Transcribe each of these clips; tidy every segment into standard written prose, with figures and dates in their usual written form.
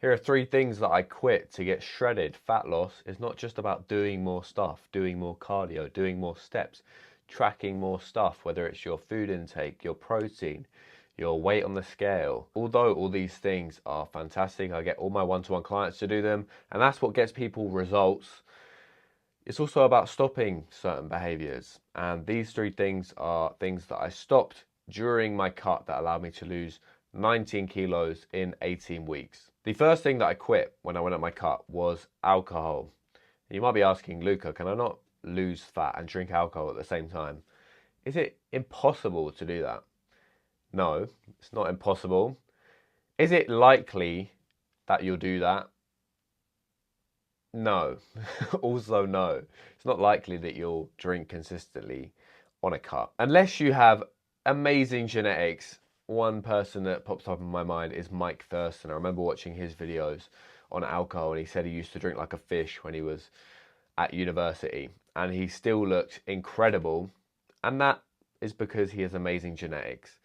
Here are 3 things that I quit to get shredded. Fat loss is not just about doing more stuff, doing more cardio, doing more steps, tracking more stuff, whether it's your food intake, your protein, your weight on the scale. Although all these things are fantastic, I get all my one-to-one clients to do them, and that's what gets people results. It's also about stopping certain behaviors. And these 3 things are things that I stopped during my cut that allowed me to lose 19 kilos in 18 weeks. The first thing that I quit when I went at my cut was alcohol. You might be asking, Luca, can I not lose fat and drink alcohol at the same time? Is it impossible to do that? No, it's not impossible. Is it likely that you'll do that? No. Also, no. It's not likely that you'll drink consistently on a cut. Unless you have amazing genetics. One person that pops up in my mind is Mike Thurston. I remember watching his videos on alcohol, and he said he used to drink like a fish when he was at university, and he still looked incredible. And that is because he has amazing genetics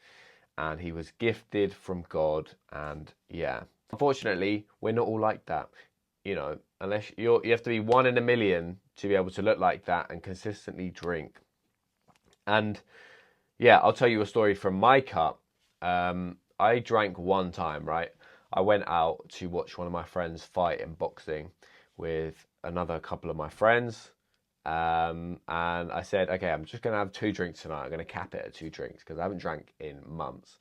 and he was gifted from God. And yeah, unfortunately, we're not all like that. You know, unless you have to be 1 in a million to be able to look like that and consistently drink. And yeah, I'll tell you a story from my cut. I drank one time, right? I went out to watch one of my friends fight in boxing with another couple of my friends. And I said, okay, I'm just going to have 2 drinks tonight. I'm going to cap it at 2 drinks because I haven't drank in months.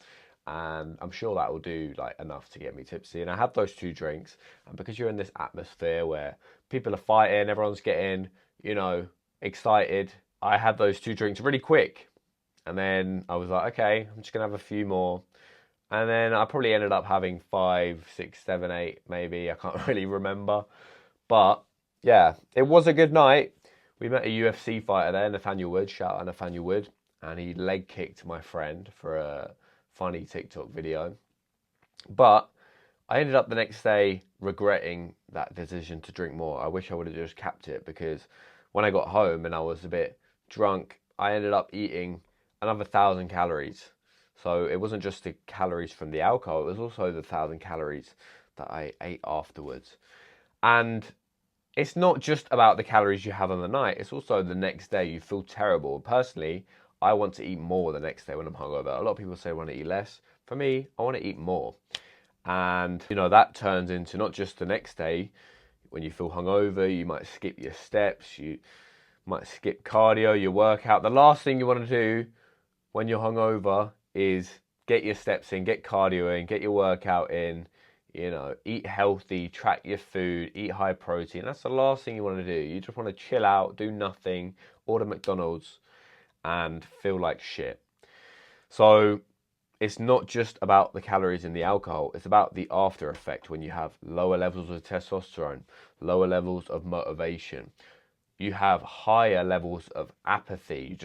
And I'm sure that will do like enough to get me tipsy. And I had those 2 drinks. And because you're in this atmosphere where people are fighting, everyone's getting, you know, excited, I had those 2 drinks really quick. And then I was like, okay, I'm just going to have a few more. And then I probably ended up having 5, 6, 7, 8, maybe. I can't really remember. But yeah, it was a good night. We met a UFC fighter there, Nathaniel Wood. Shout out Nathaniel Wood. And he leg kicked my friend for a funny TikTok video. But I ended up the next day regretting that decision to drink more. I wish I would have just capped it, because when I got home and I was a bit drunk, I ended up eating another 1,000 calories. So it wasn't just the calories from the alcohol, it was also the 1,000 calories that I ate afterwards. And it's not just about the calories you have on the night, it's also the next day you feel terrible. Personally, I want to eat more the next day when I'm hungover. A lot of people say I want to eat less. For me, I want to eat more. And, you know, that turns into not just the next day when you feel hungover, you might skip your steps, you might skip cardio, your workout. The last thing you want to do when you're hungover is get your steps in, get cardio in, get your workout in, you know, eat healthy, track your food, eat high protein. That's the last thing you want to do. You just want to chill out, do nothing, order McDonald's and feel like shit. So it's not just about the calories in the alcohol, it's about the after effect when you have lower levels of testosterone, lower levels of motivation. You have higher levels of apathy.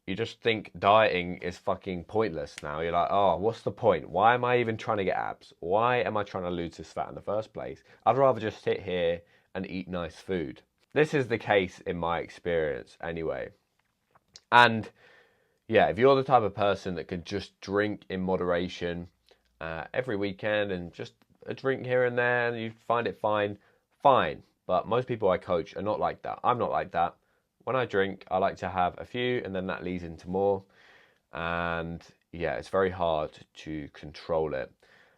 You just think dieting is fucking pointless now. You're like, oh, what's the point? Why am I even trying to get abs? Why am I trying to lose this fat in the first place? I'd rather just sit here and eat nice food. This is the case in my experience anyway. And yeah, if you're the type of person that can just drink in moderation every weekend and just a drink here and there and you find it fine, fine. But most people I coach are not like that. I'm not like that. When I drink, I like to have a few and then that leads into more. And yeah, it's very hard to control it.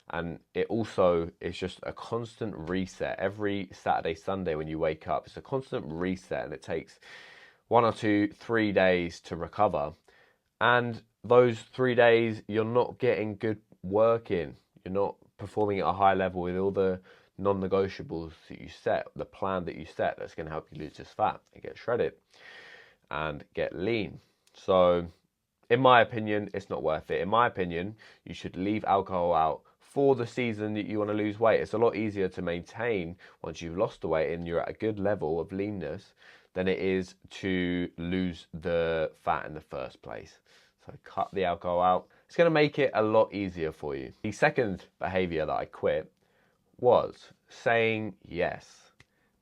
And it also is just a constant reset. Every Saturday, Sunday when you wake up, it's a constant reset and it takes 1 or 2, 3 days to recover. And those 3 days, you're not getting good work in. You're not performing at a high level with all the non-negotiables that you set, the plan that you set that's going to help you lose this fat and get shredded and get lean. So in my opinion, it's not worth it. In my opinion, you should leave alcohol out for the season that you want to lose weight. It's a lot easier to maintain once you've lost the weight and you're at a good level of leanness than it is to lose the fat in the first place. So cut the alcohol out. It's going to make it a lot easier for you. The second behavior that I quit was saying yes.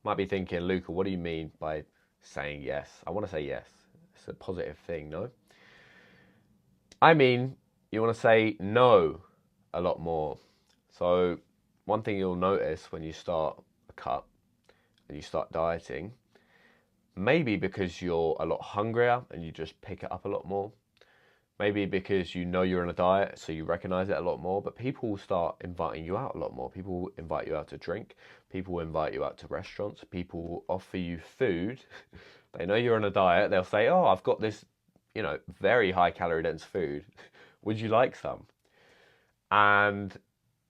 Might be thinking, Luca, what do you mean by saying yes? I want to say yes. It's a positive thing, no? I mean, you want to say no a lot more. So one thing you'll notice when you start a cut and you start dieting, maybe because you're a lot hungrier and you just pick it up a lot more. Maybe because you know you're on a diet, so you recognize it a lot more, but people will start inviting you out a lot more. People will invite you out to drink. People will invite you out to restaurants. People will offer you food. They know you're on a diet. They'll say, oh, I've got this, very high calorie dense food. Would you like some? And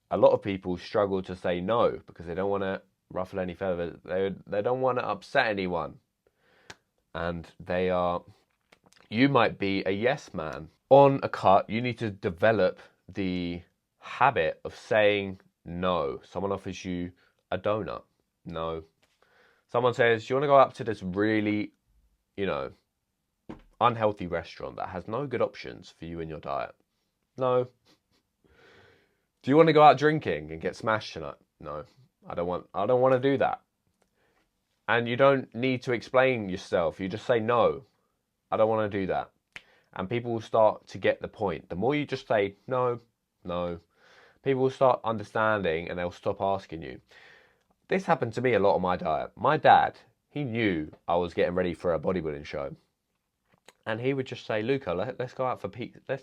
a lot of people struggle to say no because they don't want to ruffle any feathers. They don't want to upset anyone. And you might be a yes man. On a cut, you need to develop the habit of saying no. Someone offers you a donut. No. Someone says, do you want to go up to this really, unhealthy restaurant that has no good options for you in your diet? No. Do you want to go out drinking and get smashed tonight? No. I don't want to do that. And you don't need to explain yourself. You just say no. I don't want to do that. And people will start to get the point. The more you just say, no, people will start understanding and they'll stop asking you. This happened to me a lot on my diet. My dad, he knew I was getting ready for a bodybuilding show. And he would just say, Luca, let's go out for pizza. Do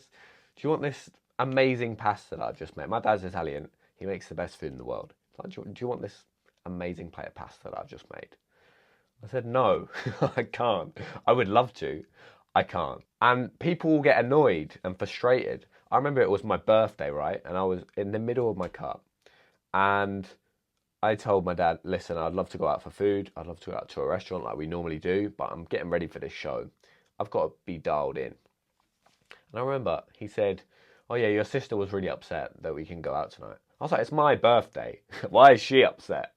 you want this amazing pasta that I've just made? My dad's Italian. He makes the best food in the world. Like, do you want this amazing plate of pasta that I've just made? I said, no, I can't. I would love to. I can't. And people will get annoyed and frustrated. I remember it was my birthday, right? And I was in the middle of my cut. And I told my dad, listen, I'd love to go out for food. I'd love to go out to a restaurant like we normally do, but I'm getting ready for this show. I've got to be dialed in. And I remember he said, oh yeah, your sister was really upset that we can go out tonight. I was like, it's my birthday. Why is she upset?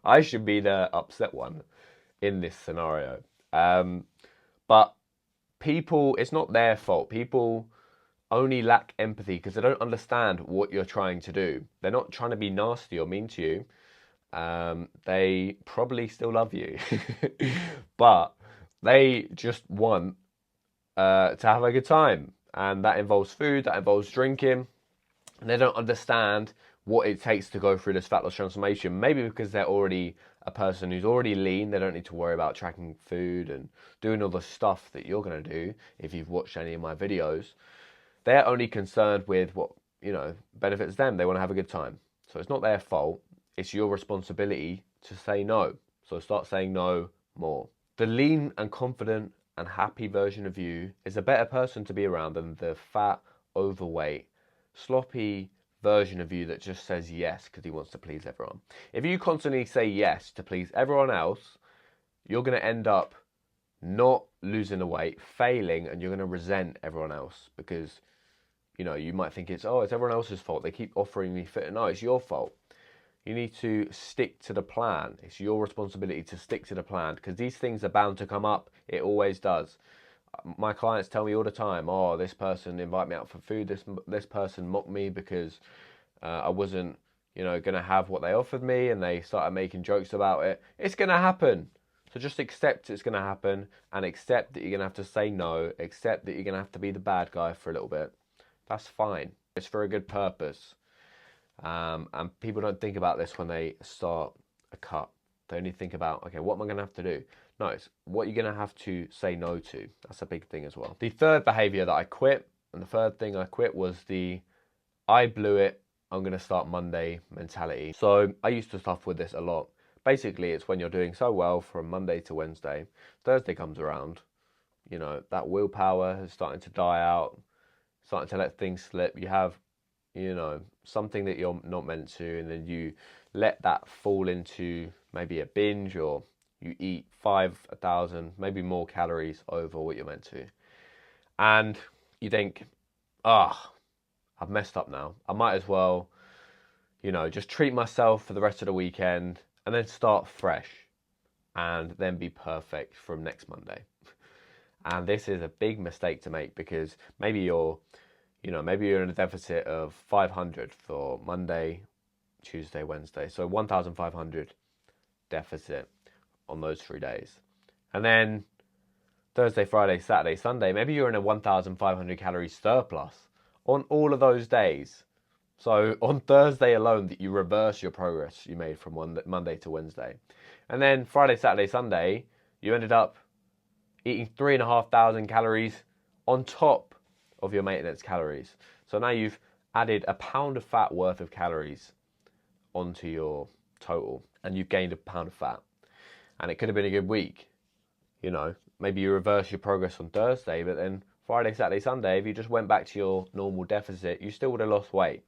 I should be the upset one in this scenario. But people, it's not their fault. People only lack empathy because they don't understand what you're trying to do. They're not trying to be nasty or mean to you. They probably still love you. But they just want to have a good time. And that involves food, that involves drinking. And they don't understand what it takes to go through this fat loss transformation. Maybe because they're already a person who's already lean. They don't need to worry about tracking food and doing all the stuff that you're going to do if you've watched any of my videos. They're only concerned with what, benefits them. They want to have a good time. So it's not their fault. It's your responsibility to say no. So start saying no more. The lean and confident and happy version of you is a better person to be around than the fat, overweight, sloppy version of you that just says yes because he wants to please everyone. If you constantly say yes to please everyone else, you're going to end up not losing the weight, failing, and you're going to resent everyone else because, you might think it's everyone else's fault. They keep offering me fit. No, it's your fault. You need to stick to the plan. It's your responsibility to stick to the plan because these things are bound to come up. It always does. My clients tell me all the time, this person invited me out for food. This person mocked me because I wasn't, going to have what they offered me, and they started making jokes about it. It's going to happen. So just accept it's going to happen and accept that you're going to have to say no. Accept that you're going to have to be the bad guy for a little bit. That's fine. It's for a good purpose. And people don't think about this when they start a cut. They only think about, okay, what am I going to have to do? No, it's what you're going to have to say no to. That's a big thing as well. The third behavior that I quit, and the third thing I quit was the I blew it, I'm going to start Monday mentality. So I used to suffer with this a lot. Basically, it's when you're doing so well from Monday to Wednesday, Thursday comes around, that willpower is starting to die out, starting to let things slip. You have, something that you're not meant to, and then you let that fall into maybe a binge, or you eat 5,000, maybe more calories over what you're meant to. And you think, I've messed up now. I might as well, just treat myself for the rest of the weekend and then start fresh and then be perfect from next Monday. And this is a big mistake to make because maybe you're in a deficit of 500 for Monday, Tuesday, Wednesday. So 1,500 deficit on those 3 days. And then Thursday, Friday, Saturday, Sunday, maybe you're in a 1,500 calorie surplus on all of those days. So on Thursday alone, that you reverse your progress you made from Monday to Wednesday. And then Friday, Saturday, Sunday, you ended up eating 3,500 calories on top of your maintenance calories. So now you've added a pound of fat worth of calories onto your total, and you've gained a pound of fat. And it could have been a good week. You know, maybe you reverse your progress on Thursday, but then Friday, Saturday, Sunday, if you just went back to your normal deficit, you still would have lost weight.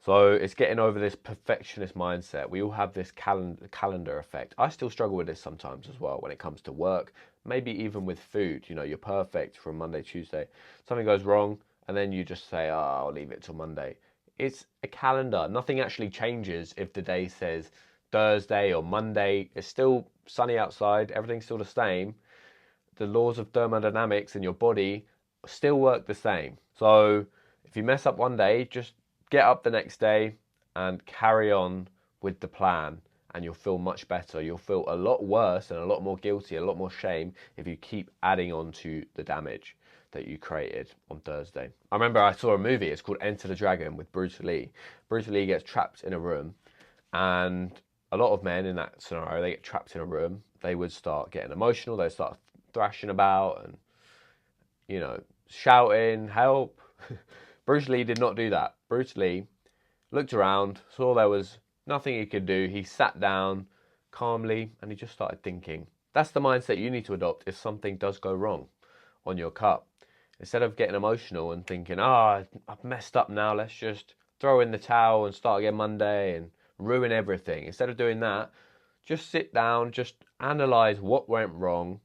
So it's getting over this perfectionist mindset. We all have this calendar effect. I still struggle with this sometimes as well when it comes to work, maybe even with food. You know, you're perfect from Monday, Tuesday. Something goes wrong, and then you just say, oh, I'll leave it till Monday. It's a calendar. Nothing actually changes if the day says Thursday or Monday. It's still sunny outside. Everything's still the same. The laws of thermodynamics in your body still work the same. So if you mess up one day, just get up the next day and carry on with the plan, and you'll feel much better. You'll feel a lot worse and a lot more guilty, a lot more shame if you keep adding on to the damage that you created on Thursday. I remember I saw a movie, it's called Enter the Dragon, with Bruce Lee. Bruce Lee gets trapped in a room, and a lot of men in that scenario, they get trapped in a room, they would start getting emotional, they start thrashing about and, you know, shouting, help. Bruce Lee did not do that. Bruce Lee looked around, saw there was nothing he could do. He sat down calmly and he just started thinking. That's the mindset you need to adopt if something does go wrong on your cut. Instead of getting emotional and thinking, I've messed up now, let's just throw in the towel and start again Monday and ruin everything. Instead of doing that, just sit down, just analyze what went wrong,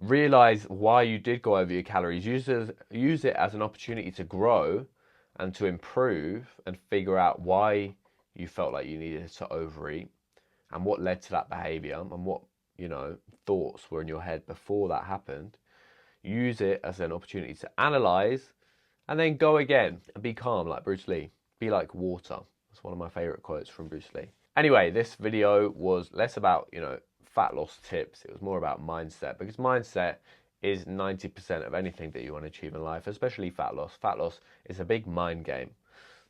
realize why you did go over your calories, use it as an opportunity to grow and to improve, and figure out why you felt like you needed to overeat and what led to that behavior and what, you know, thoughts were in your head before that happened. Use it as an opportunity to analyze and then go again and be calm like Bruce Lee. Be like water. That's one of my favorite quotes from Bruce Lee. Anyway, this video was less about, you know, fat loss tips. It was more about mindset, because mindset is 90% of anything that you want to achieve in life, especially fat loss. Fat loss is a big mind game.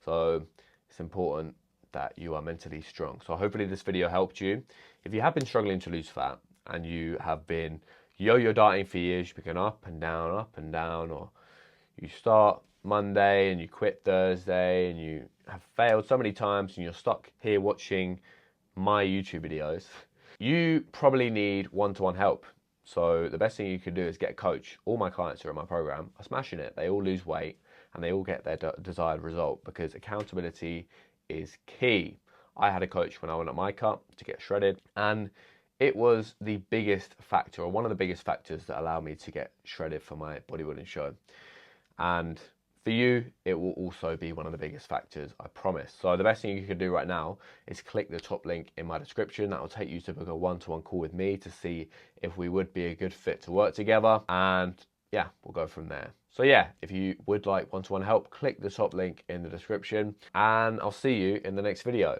So it's important that you are mentally strong. So hopefully this video helped you. If you have been struggling to lose fat and you have been yo-yo dieting for years, you've been going up and down, or you start Monday and you quit Thursday and you have failed so many times and you're stuck here watching my YouTube videos, you probably need one-to-one help. So the best thing you can do is get a coach. All my clients who are in my program are smashing it. They all lose weight and they all get their desired result, because accountability is key. I had a coach when I went at my cut to get shredded, and it was the biggest factor, or one of the biggest factors, that allowed me to get shredded for my bodybuilding show. And for you, it will also be one of the biggest factors, I promise. So the best thing you can do right now is click the top link in my description. That will take you to book a one-to-one call with me to see if we would be a good fit to work together. And yeah, we'll go from there. So yeah, if you would like one-to-one help, click the top link in the description, and I'll see you in the next video.